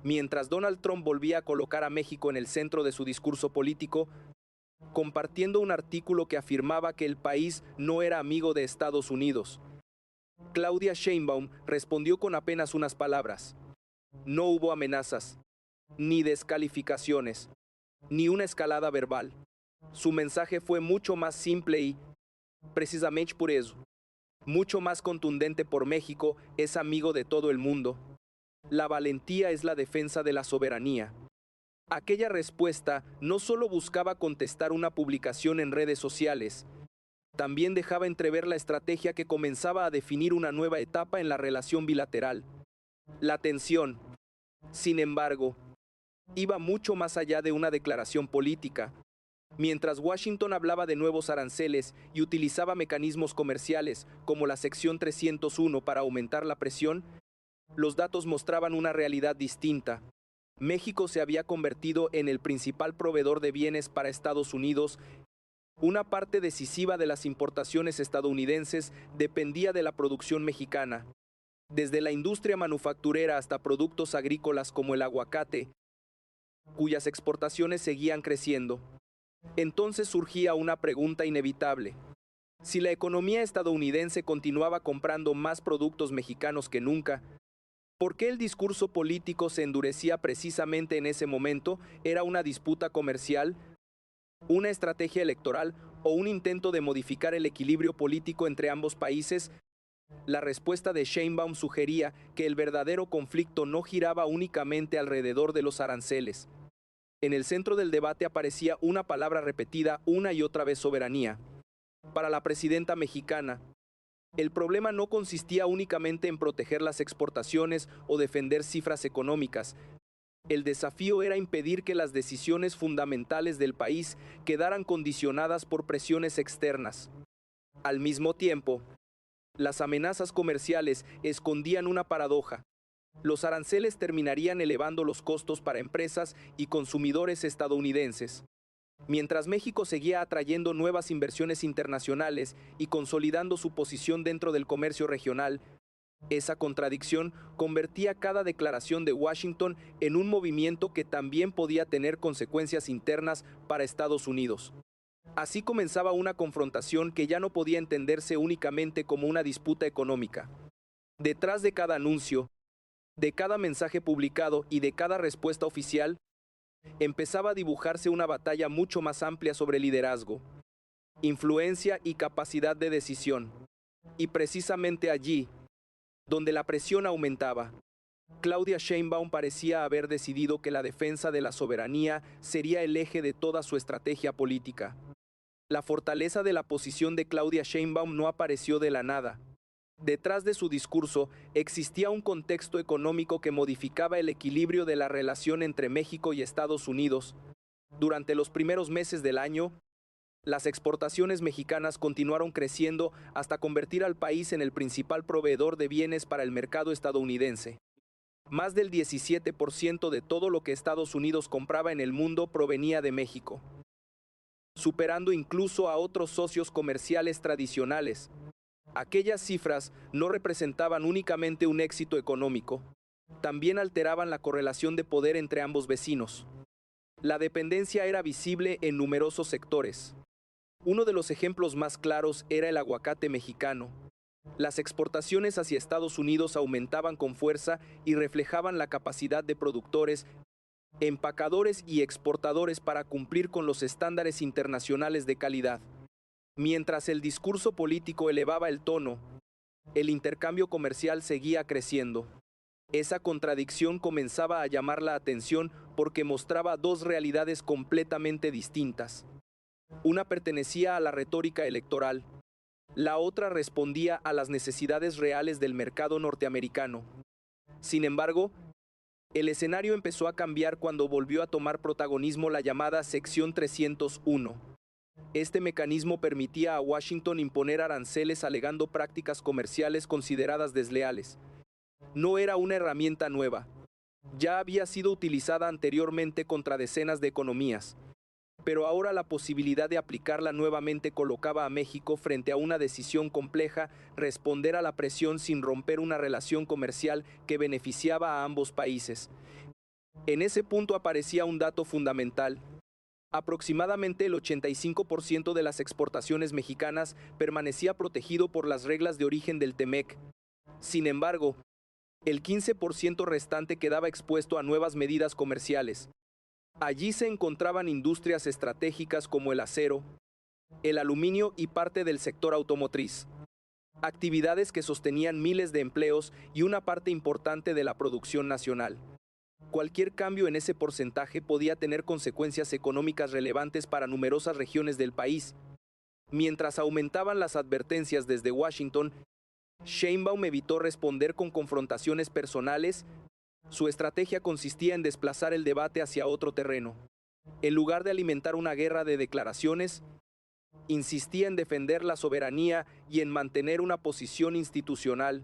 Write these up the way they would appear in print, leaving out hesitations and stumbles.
Mientras Donald Trump volvía a colocar a México en el centro de su discurso político, compartiendo un artículo que afirmaba que el país no era amigo de Estados Unidos, Claudia Sheinbaum respondió con apenas unas palabras. No hubo amenazas, ni descalificaciones, ni una escalada verbal. Su mensaje fue mucho más simple y, precisamente por eso, mucho más contundente. Por México es amigo de todo el mundo. La valentía es la defensa de la soberanía. Aquella respuesta no solo buscaba contestar una publicación en redes sociales, también dejaba entrever la estrategia que comenzaba a definir una nueva etapa en la relación bilateral. La tensión, sin embargo, iba mucho más allá de una declaración política. Mientras Washington hablaba de nuevos aranceles y utilizaba mecanismos comerciales como la sección 301 para aumentar la presión, los datos mostraban una realidad distinta. México se había convertido en el principal proveedor de bienes para Estados Unidos. Una parte decisiva de las importaciones estadounidenses dependía de la producción mexicana. Desde la industria manufacturera hasta productos agrícolas como el aguacate, cuyas exportaciones seguían creciendo. Entonces surgía una pregunta inevitable. Si la economía estadounidense continuaba comprando más productos mexicanos que nunca, ¿por qué el discurso político se endurecía precisamente en ese momento? ¿Era una disputa comercial, una estrategia electoral o un intento de modificar el equilibrio político entre ambos países? La respuesta de Sheinbaum sugería que el verdadero conflicto no giraba únicamente alrededor de los aranceles. En el centro del debate aparecía una palabra repetida una y otra vez: soberanía. Para la presidenta mexicana, el problema no consistía únicamente en proteger las exportaciones o defender cifras económicas. El desafío era impedir que las decisiones fundamentales del país quedaran condicionadas por presiones externas. Al mismo tiempo, las amenazas comerciales escondían una paradoja. Los aranceles terminarían elevando los costos para empresas y consumidores estadounidenses. Mientras México seguía atrayendo nuevas inversiones internacionales y consolidando su posición dentro del comercio regional, esa contradicción convertía cada declaración de Washington en un movimiento que también podía tener consecuencias internas para Estados Unidos. Así comenzaba una confrontación que ya no podía entenderse únicamente como una disputa económica. Detrás de cada anuncio, de cada mensaje publicado y de cada respuesta oficial, empezaba a dibujarse una batalla mucho más amplia sobre liderazgo, influencia y capacidad de decisión. Y precisamente allí, donde la presión aumentaba, Claudia Sheinbaum parecía haber decidido que la defensa de la soberanía sería el eje de toda su estrategia política. La fortaleza de la posición de Claudia Sheinbaum no apareció de la nada. Detrás de su discurso existía un contexto económico que modificaba el equilibrio de la relación entre México y Estados Unidos. Durante los primeros meses del año, las exportaciones mexicanas continuaron creciendo hasta convertir al país en el principal proveedor de bienes para el mercado estadounidense. Más del 17% de todo lo que Estados Unidos compraba en el mundo provenía de México, superando incluso a otros socios comerciales tradicionales. Aquellas cifras no representaban únicamente un éxito económico, también alteraban la correlación de poder entre ambos vecinos. La dependencia era visible en numerosos sectores. Uno de los ejemplos más claros era el aguacate mexicano. Las exportaciones hacia Estados Unidos aumentaban con fuerza y reflejaban la capacidad de productores, empacadores y exportadores para cumplir con los estándares internacionales de calidad. Mientras el discurso político elevaba el tono, el intercambio comercial seguía creciendo. Esa contradicción comenzaba a llamar la atención porque mostraba dos realidades completamente distintas. Una pertenecía a la retórica electoral, la otra respondía a las necesidades reales del mercado norteamericano. Sin embargo, el escenario empezó a cambiar cuando volvió a tomar protagonismo la llamada Sección 301. Este mecanismo permitía a Washington imponer aranceles alegando prácticas comerciales consideradas desleales. No era una herramienta nueva. Ya había sido utilizada anteriormente contra decenas de economías. Pero ahora la posibilidad de aplicarla nuevamente colocaba a México frente a una decisión compleja: responder a la presión sin romper una relación comercial que beneficiaba a ambos países. En ese punto aparecía un dato fundamental. Aproximadamente el 85% de las exportaciones mexicanas permanecía protegido por las reglas de origen del TEMEC. Sin embargo, el 15% restante quedaba expuesto a nuevas medidas comerciales. Allí se encontraban industrias estratégicas como el acero, el aluminio y parte del sector automotriz. Actividades que sostenían miles de empleos y una parte importante de la producción nacional. Cualquier cambio en ese porcentaje podía tener consecuencias económicas relevantes para numerosas regiones del país. Mientras aumentaban las advertencias desde Washington, Sheinbaum evitó responder con confrontaciones personales. Su estrategia consistía en desplazar el debate hacia otro terreno. En lugar de alimentar una guerra de declaraciones, insistía en defender la soberanía y en mantener una posición institucional.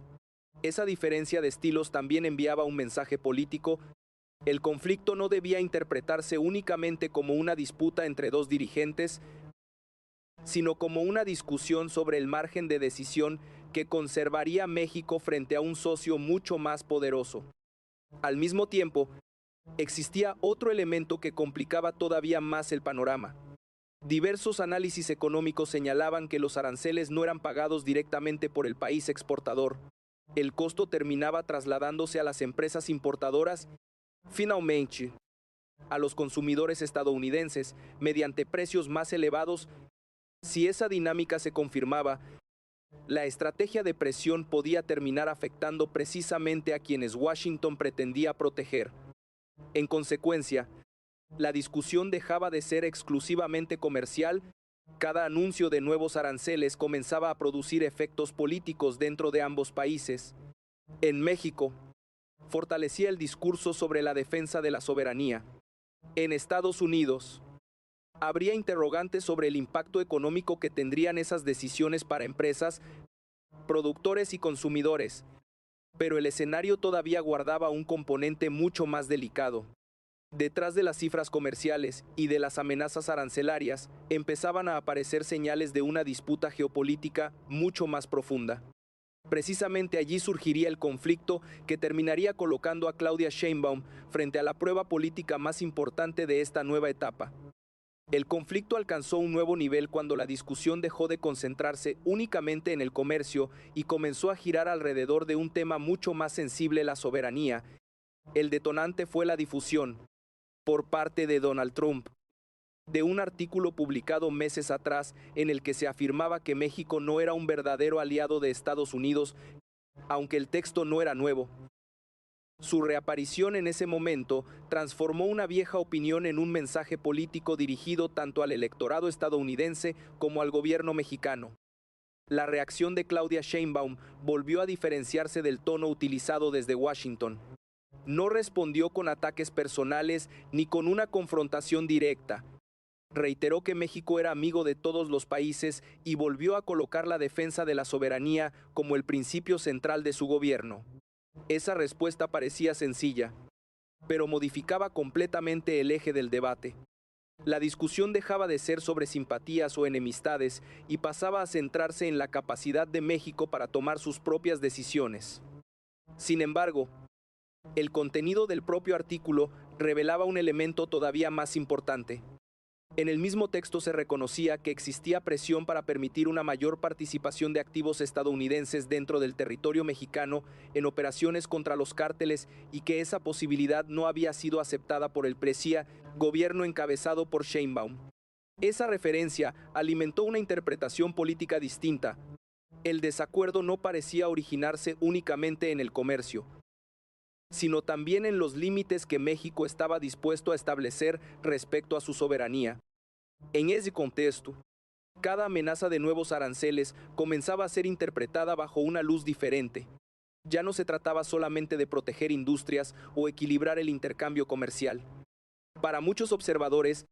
Esa diferencia de estilos también enviaba un mensaje político. El conflicto no debía interpretarse únicamente como una disputa entre dos dirigentes, sino como una discusión sobre el margen de decisión que conservaría México frente a un socio mucho más poderoso. Al mismo tiempo, existía otro elemento que complicaba todavía más el panorama. Diversos análisis económicos señalaban que los aranceles no eran pagados directamente por el país exportador. El costo terminaba trasladándose a las empresas importadoras, finalmente, a los consumidores estadounidenses, mediante precios más elevados. Si esa dinámica se confirmaba, la estrategia de presión podía terminar afectando precisamente a quienes Washington pretendía proteger. En consecuencia, la discusión dejaba de ser exclusivamente comercial. Cada anuncio de nuevos aranceles comenzaba a producir efectos políticos dentro de ambos países. En México, fortalecía el discurso sobre la defensa de la soberanía. En Estados Unidos, habría interrogantes sobre el impacto económico que tendrían esas decisiones para empresas, productores y consumidores, pero el escenario todavía guardaba un componente mucho más delicado. Detrás de las cifras comerciales y de las amenazas arancelarias, empezaban a aparecer señales de una disputa geopolítica mucho más profunda. Precisamente allí surgiría el conflicto que terminaría colocando a Claudia Sheinbaum frente a la prueba política más importante de esta nueva etapa. El conflicto alcanzó un nuevo nivel cuando la discusión dejó de concentrarse únicamente en el comercio y comenzó a girar alrededor de un tema mucho más sensible: la soberanía. El detonante fue la difusión, por parte de Donald Trump, de un artículo publicado meses atrás en el que se afirmaba que México no era un verdadero aliado de Estados Unidos, aunque el texto no era nuevo. Su reaparición en ese momento transformó una vieja opinión en un mensaje político dirigido tanto al electorado estadounidense como al gobierno mexicano. La reacción de Claudia Sheinbaum volvió a diferenciarse del tono utilizado desde Washington. No respondió con ataques personales ni con una confrontación directa. Reiteró que México era amigo de todos los países y volvió a colocar la defensa de la soberanía como el principio central de su gobierno. Esa respuesta parecía sencilla, pero modificaba completamente el eje del debate. La discusión dejaba de ser sobre simpatías o enemistades y pasaba a centrarse en la capacidad de México para tomar sus propias decisiones. Sin embargo, el contenido del propio artículo revelaba un elemento todavía más importante. En el mismo texto se reconocía que existía presión para permitir una mayor participación de activos estadounidenses dentro del territorio mexicano en operaciones contra los cárteles y que esa posibilidad no había sido aceptada por el gobierno encabezado por Sheinbaum. Esa referencia alimentó una interpretación política distinta. El desacuerdo no parecía originarse únicamente en el comercio, sino también en los límites que México estaba dispuesto a establecer respecto a su soberanía. En ese contexto, cada amenaza de nuevos aranceles comenzaba a ser interpretada bajo una luz diferente. Ya no se trataba solamente de proteger industrias o equilibrar el intercambio comercial. Para muchos observadores,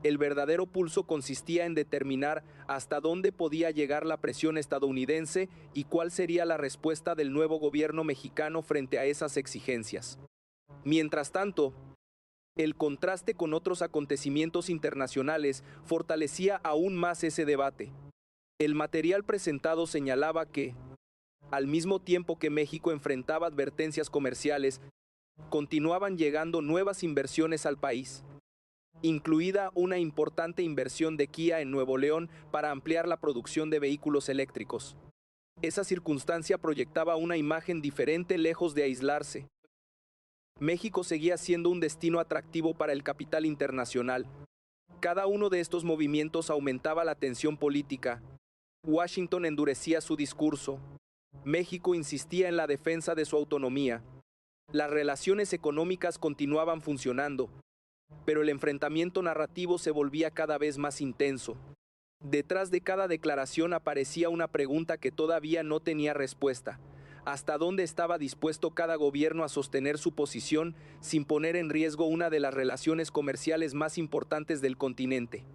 el verdadero pulso consistía en determinar hasta dónde podía llegar la presión estadounidense y cuál sería la respuesta del nuevo gobierno mexicano frente a esas exigencias. Mientras tanto, el contraste con otros acontecimientos internacionales fortalecía aún más ese debate. El material presentado señalaba que, al mismo tiempo que México enfrentaba advertencias comerciales, continuaban llegando nuevas inversiones al país, incluida una importante inversión de Kia en Nuevo León para ampliar la producción de vehículos eléctricos. Esa circunstancia proyectaba una imagen diferente lejos de aislarse. México seguía siendo un destino atractivo para el capital internacional. Cada uno de estos movimientos aumentaba la tensión política. Washington endurecía su discurso. México insistía en la defensa de su autonomía. Las relaciones económicas continuaban funcionando, pero el enfrentamiento narrativo se volvía cada vez más intenso. Detrás de cada declaración aparecía una pregunta que todavía no tenía respuesta. ¿Hasta dónde estaba dispuesto cada gobierno a sostener su posición sin poner en riesgo una de las relaciones comerciales más importantes del continente?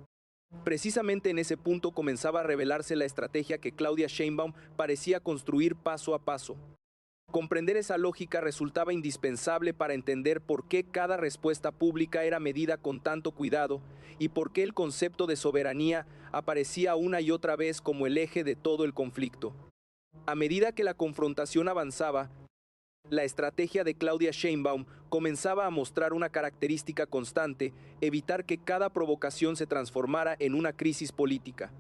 Precisamente en ese punto comenzaba a revelarse la estrategia que Claudia Sheinbaum parecía construir paso a paso. Comprender esa lógica resultaba indispensable para entender por qué cada respuesta pública era medida con tanto cuidado y por qué el concepto de soberanía aparecía una y otra vez como el eje de todo el conflicto. A medida que la confrontación avanzaba, la estrategia de Claudia Sheinbaum comenzaba a mostrar una característica constante: evitar que cada provocación se transformara en una crisis política.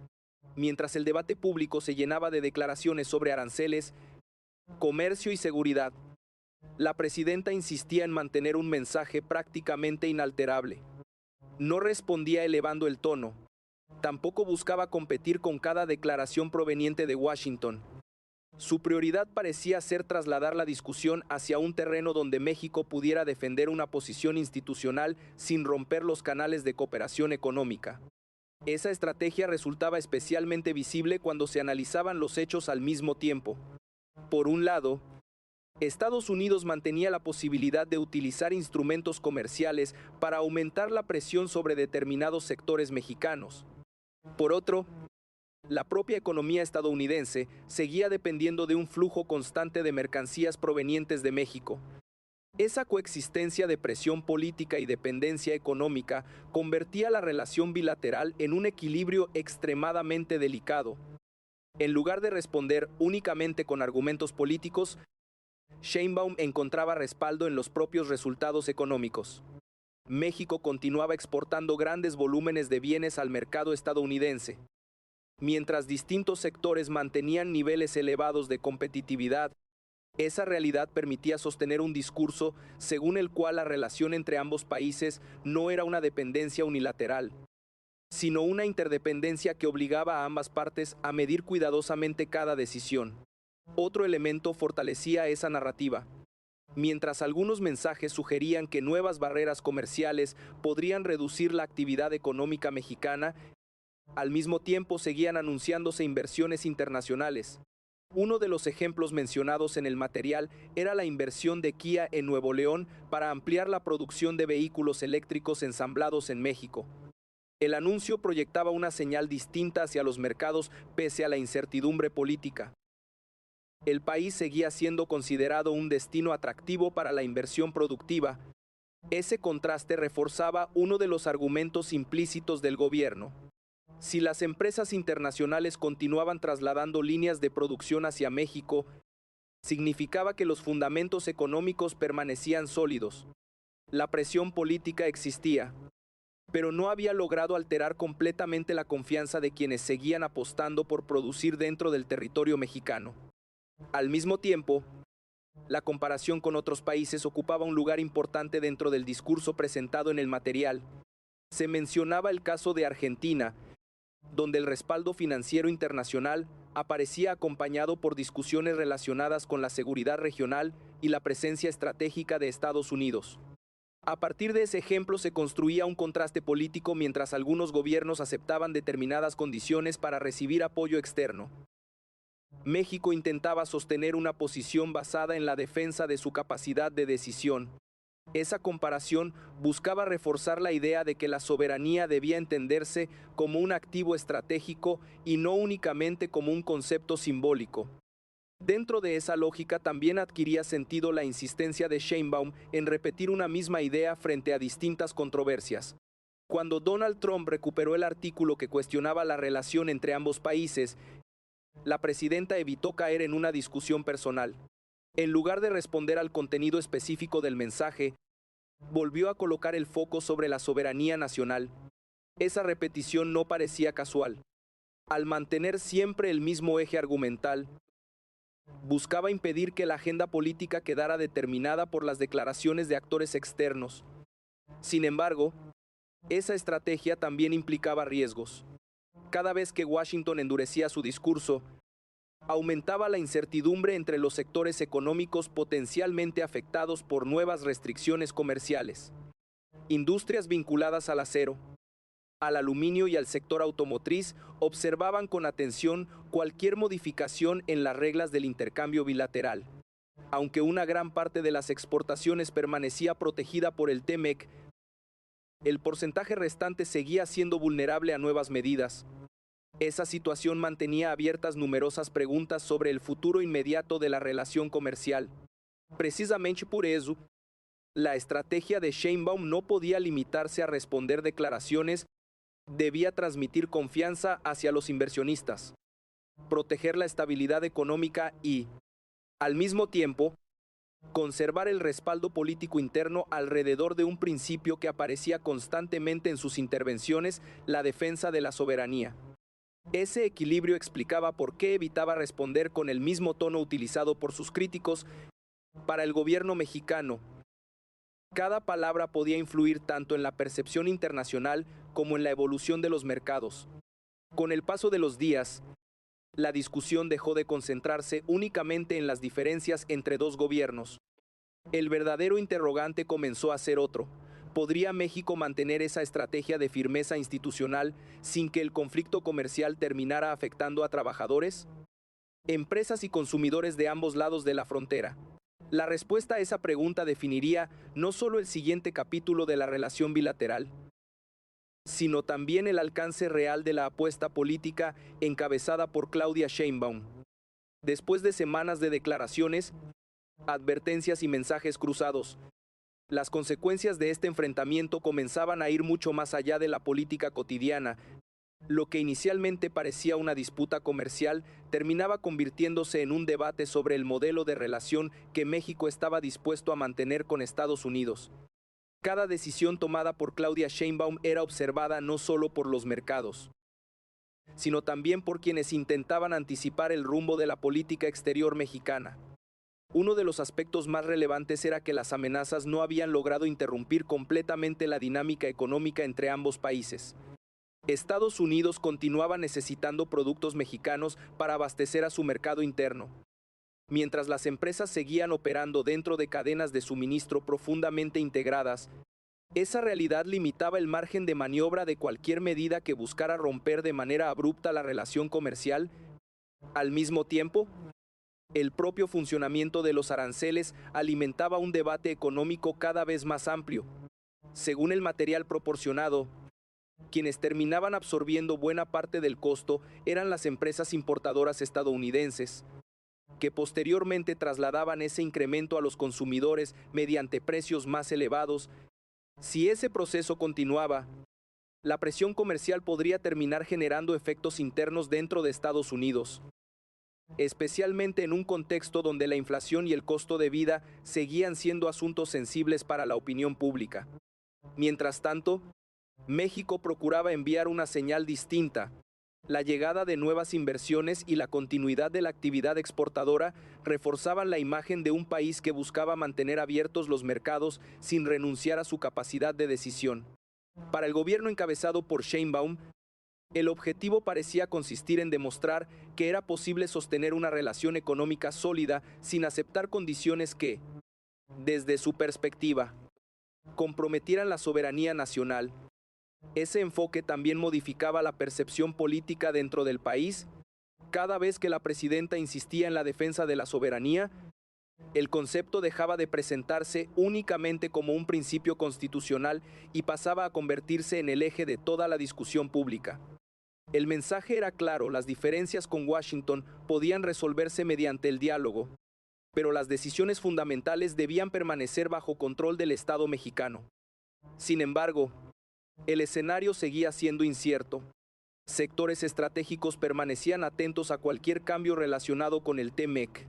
Mientras el debate público se llenaba de declaraciones sobre aranceles, comercio y seguridad, la presidenta insistía en mantener un mensaje prácticamente inalterable. No respondía elevando el tono, tampoco buscaba competir con cada declaración proveniente de Washington. Su prioridad parecía ser trasladar la discusión hacia un terreno donde México pudiera defender una posición institucional sin romper los canales de cooperación económica. Esa estrategia resultaba especialmente visible cuando se analizaban los hechos al mismo tiempo. Por un lado, Estados Unidos mantenía la posibilidad de utilizar instrumentos comerciales para aumentar la presión sobre determinados sectores mexicanos. Por otro, la propia economía estadounidense seguía dependiendo de un flujo constante de mercancías provenientes de México. Esa coexistencia de presión política y dependencia económica convertía la relación bilateral en un equilibrio extremadamente delicado. En lugar de responder únicamente con argumentos políticos, Sheinbaum encontraba respaldo en los propios resultados económicos. México continuaba exportando grandes volúmenes de bienes al mercado estadounidense. Mientras distintos sectores mantenían niveles elevados de competitividad, esa realidad permitía sostener un discurso según el cual la relación entre ambos países no era una dependencia unilateral, sino una interdependencia que obligaba a ambas partes a medir cuidadosamente cada decisión. Otro elemento fortalecía esa narrativa. Mientras algunos mensajes sugerían que nuevas barreras comerciales podrían reducir la actividad económica mexicana, al mismo tiempo seguían anunciándose inversiones internacionales. Uno de los ejemplos mencionados en el material era la inversión de Kia en Nuevo León para ampliar la producción de vehículos eléctricos ensamblados en México. El anuncio proyectaba una señal distinta hacia los mercados pese a la incertidumbre política. El país seguía siendo considerado un destino atractivo para la inversión productiva. Ese contraste reforzaba uno de los argumentos implícitos del gobierno. Si las empresas internacionales continuaban trasladando líneas de producción hacia México, significaba que los fundamentos económicos permanecían sólidos. La presión política existía, pero no había logrado alterar completamente la confianza de quienes seguían apostando por producir dentro del territorio mexicano. Al mismo tiempo, la comparación con otros países ocupaba un lugar importante dentro del discurso presentado en el material. Se mencionaba el caso de Argentina, donde el respaldo financiero internacional aparecía acompañado por discusiones relacionadas con la seguridad regional y la presencia estratégica de Estados Unidos. A partir de ese ejemplo se construía un contraste político mientras algunos gobiernos aceptaban determinadas condiciones para recibir apoyo externo. México intentaba sostener una posición basada en la defensa de su capacidad de decisión. Esa comparación buscaba reforzar la idea de que la soberanía debía entenderse como un activo estratégico y no únicamente como un concepto simbólico. Dentro de esa lógica también adquiría sentido la insistencia de Sheinbaum en repetir una misma idea frente a distintas controversias. Cuando Donald Trump recuperó el artículo que cuestionaba la relación entre ambos países, la presidenta evitó caer en una discusión personal. En lugar de responder al contenido específico del mensaje, volvió a colocar el foco sobre la soberanía nacional. Esa repetición no parecía casual. Al mantener siempre el mismo eje argumental, buscaba impedir que la agenda política quedara determinada por las declaraciones de actores externos. Sin embargo, esa estrategia también implicaba riesgos. Cada vez que Washington endurecía su discurso, aumentaba la incertidumbre entre los sectores económicos potencialmente afectados por nuevas restricciones comerciales. Industrias vinculadas al acero, al aluminio y al sector automotriz observaban con atención cualquier modificación en las reglas del intercambio bilateral. Aunque una gran parte de las exportaciones permanecía protegida por el TEMEC, el porcentaje restante seguía siendo vulnerable a nuevas medidas. Esa situación mantenía abiertas numerosas preguntas sobre el futuro inmediato de la relación comercial. Precisamente por eso, la estrategia de Sheinbaum no podía limitarse a responder declaraciones, debía transmitir confianza hacia los inversionistas, proteger la estabilidad económica y, al mismo tiempo, conservar el respaldo político interno alrededor de un principio que aparecía constantemente en sus intervenciones, la defensa de la soberanía. Ese equilibrio explicaba por qué evitaba responder con el mismo tono utilizado por sus críticos. Para el gobierno mexicano, cada palabra podía influir tanto en la percepción internacional como en la evolución de los mercados. Con el paso de los días, la discusión dejó de concentrarse únicamente en las diferencias entre dos gobiernos. El verdadero interrogante comenzó a ser otro. ¿Podría México mantener esa estrategia de firmeza institucional sin que el conflicto comercial terminara afectando a trabajadores, empresas y consumidores de ambos lados de la frontera? La respuesta a esa pregunta definiría no solo el siguiente capítulo de la relación bilateral, sino también el alcance real de la apuesta política encabezada por Claudia Sheinbaum. Después de semanas de declaraciones, advertencias y mensajes cruzados, las consecuencias de este enfrentamiento comenzaban a ir mucho más allá de la política cotidiana. Lo que inicialmente parecía una disputa comercial terminaba convirtiéndose en un debate sobre el modelo de relación que México estaba dispuesto a mantener con Estados Unidos. Cada decisión tomada por Claudia Sheinbaum era observada no solo por los mercados, sino también por quienes intentaban anticipar el rumbo de la política exterior mexicana. Uno de los aspectos más relevantes era que las amenazas no habían logrado interrumpir completamente la dinámica económica entre ambos países. Estados Unidos continuaba necesitando productos mexicanos para abastecer a su mercado interno, mientras las empresas seguían operando dentro de cadenas de suministro profundamente integradas. Esa realidad limitaba el margen de maniobra de cualquier medida que buscara romper de manera abrupta la relación comercial. Al mismo tiempo, el propio funcionamiento de los aranceles alimentaba un debate económico cada vez más amplio. Según el material proporcionado, quienes terminaban absorbiendo buena parte del costo eran las empresas importadoras estadounidenses, que posteriormente trasladaban ese incremento a los consumidores mediante precios más elevados. Si ese proceso continuaba, la presión comercial podría terminar generando efectos internos dentro de Estados Unidos, especialmente en un contexto donde la inflación y el costo de vida seguían siendo asuntos sensibles para la opinión pública. Mientras tanto, México procuraba enviar una señal distinta. La llegada de nuevas inversiones y la continuidad de la actividad exportadora reforzaban la imagen de un país que buscaba mantener abiertos los mercados sin renunciar a su capacidad de decisión. Para el gobierno encabezado por Sheinbaum, el objetivo parecía consistir en demostrar que era posible sostener una relación económica sólida sin aceptar condiciones que, desde su perspectiva, comprometieran la soberanía nacional. Ese enfoque también modificaba la percepción política dentro del país. Cada vez que la presidenta insistía en la defensa de la soberanía, el concepto dejaba de presentarse únicamente como un principio constitucional y pasaba a convertirse en el eje de toda la discusión pública. El mensaje era claro: las diferencias con Washington podían resolverse mediante el diálogo, pero las decisiones fundamentales debían permanecer bajo control del Estado mexicano. Sin embargo, el escenario seguía siendo incierto. Sectores estratégicos permanecían atentos a cualquier cambio relacionado con el TEMEC.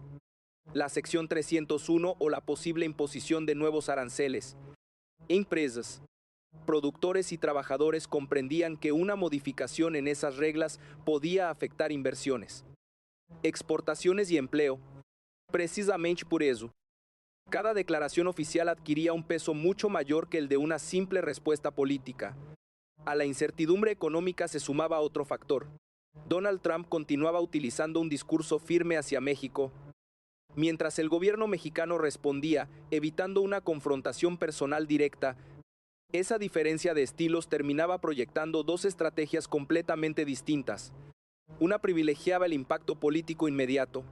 la sección 301 o la posible imposición de nuevos aranceles. Empresas, productores y trabajadores comprendían que una modificación en esas reglas podía afectar inversiones, exportaciones y empleo. Precisamente por eso, cada declaración oficial adquiría un peso mucho mayor que el de una simple respuesta política. A la incertidumbre económica se sumaba otro factor. Donald Trump continuaba utilizando un discurso firme hacia México, mientras el gobierno mexicano respondía, evitando una confrontación personal directa. Esa diferencia de estilos terminaba proyectando dos estrategias completamente distintas. Una privilegiaba el impacto político inmediato.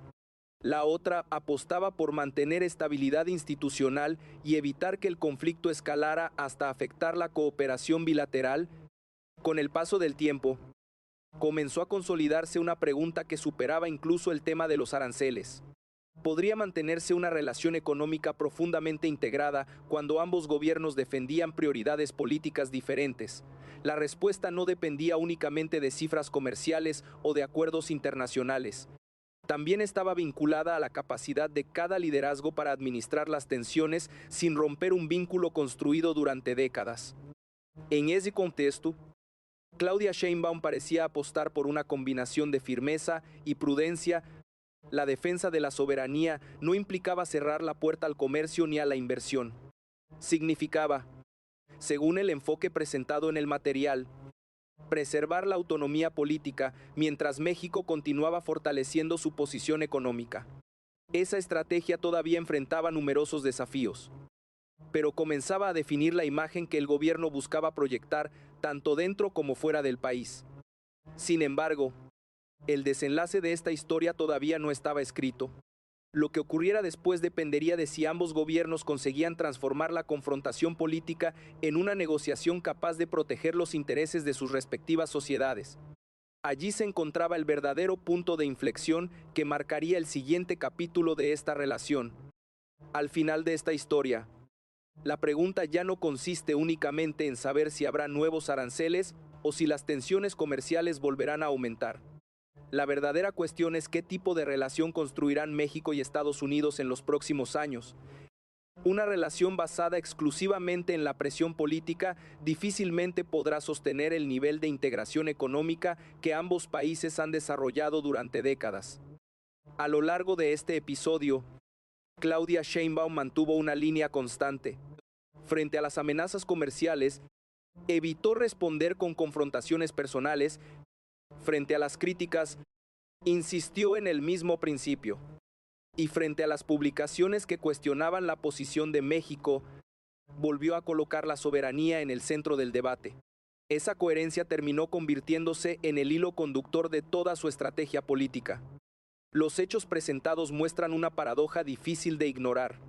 La otra apostaba por mantener estabilidad institucional y evitar que el conflicto escalara hasta afectar la cooperación bilateral. Con el paso del tiempo, comenzó a consolidarse una pregunta que superaba incluso el tema de los aranceles. ¿Podría mantenerse una relación económica profundamente integrada cuando ambos gobiernos defendían prioridades políticas diferentes? La respuesta no dependía únicamente de cifras comerciales o de acuerdos internacionales. También estaba vinculada a la capacidad de cada liderazgo para administrar las tensiones sin romper un vínculo construido durante décadas. En ese contexto, Claudia Sheinbaum parecía apostar por una combinación de firmeza y prudencia. La defensa de la soberanía no implicaba cerrar la puerta al comercio ni a la inversión. Significaba, según el enfoque presentado en el material, preservar la autonomía política mientras México continuaba fortaleciendo su posición económica. Esa estrategia todavía enfrentaba numerosos desafíos, pero comenzaba a definir la imagen que el gobierno buscaba proyectar tanto dentro como fuera del país. Sin embargo, el desenlace de esta historia todavía no estaba escrito. Lo que ocurriera después dependería de si ambos gobiernos conseguían transformar la confrontación política en una negociación capaz de proteger los intereses de sus respectivas sociedades. Allí se encontraba el verdadero punto de inflexión que marcaría el siguiente capítulo de esta relación. Al final de esta historia, la pregunta ya no consiste únicamente en saber si habrá nuevos aranceles o si las tensiones comerciales volverán a aumentar. La verdadera cuestión es qué tipo de relación construirán México y Estados Unidos en los próximos años. Una relación basada exclusivamente en la presión política difícilmente podrá sostener el nivel de integración económica que ambos países han desarrollado durante décadas. A lo largo de este episodio, Claudia Sheinbaum mantuvo una línea constante. Frente a las amenazas comerciales, evitó responder con confrontaciones personales. Frente a las críticas, insistió en el mismo principio. Y frente a las publicaciones que cuestionaban la posición de México, volvió a colocar la soberanía en el centro del debate. Esa coherencia terminó convirtiéndose en el hilo conductor de toda su estrategia política. Los hechos presentados muestran una paradoja difícil de ignorar.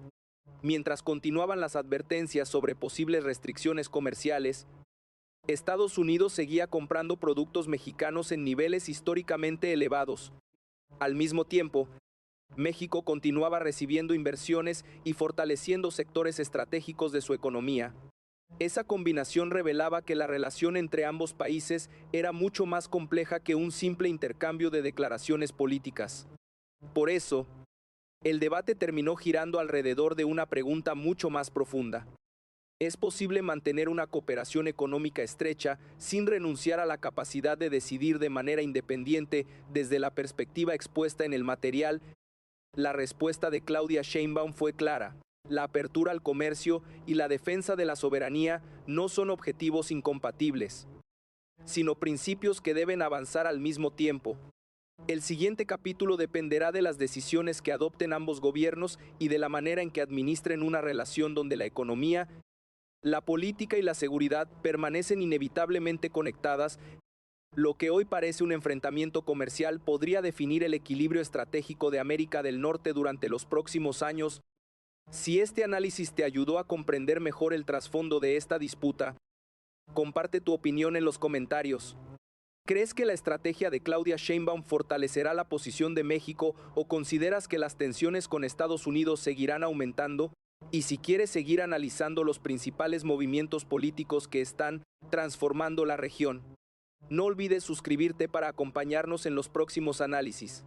Mientras continuaban las advertencias sobre posibles restricciones comerciales, Estados Unidos seguía comprando productos mexicanos en niveles históricamente elevados. Al mismo tiempo, México continuaba recibiendo inversiones y fortaleciendo sectores estratégicos de su economía. Esa combinación revelaba que la relación entre ambos países era mucho más compleja que un simple intercambio de declaraciones políticas. Por eso, el debate terminó girando alrededor de una pregunta mucho más profunda. ¿Es posible mantener una cooperación económica estrecha sin renunciar a la capacidad de decidir de manera independiente desde la perspectiva expuesta en el material? La respuesta de Claudia Sheinbaum fue clara. La apertura al comercio y la defensa de la soberanía no son objetivos incompatibles, sino principios que deben avanzar al mismo tiempo. El siguiente capítulo dependerá de las decisiones que adopten ambos gobiernos y de la manera en que administren una relación donde la economía, la política y la seguridad permanecen inevitablemente conectadas. Lo que hoy parece un enfrentamiento comercial podría definir el equilibrio estratégico de América del Norte durante los próximos años. Si este análisis te ayudó a comprender mejor el trasfondo de esta disputa, comparte tu opinión en los comentarios. ¿Crees que la estrategia de Claudia Sheinbaum fortalecerá la posición de México o consideras que las tensiones con Estados Unidos seguirán aumentando? Y si quieres seguir analizando los principales movimientos políticos que están transformando la región, no olvides suscribirte para acompañarnos en los próximos análisis.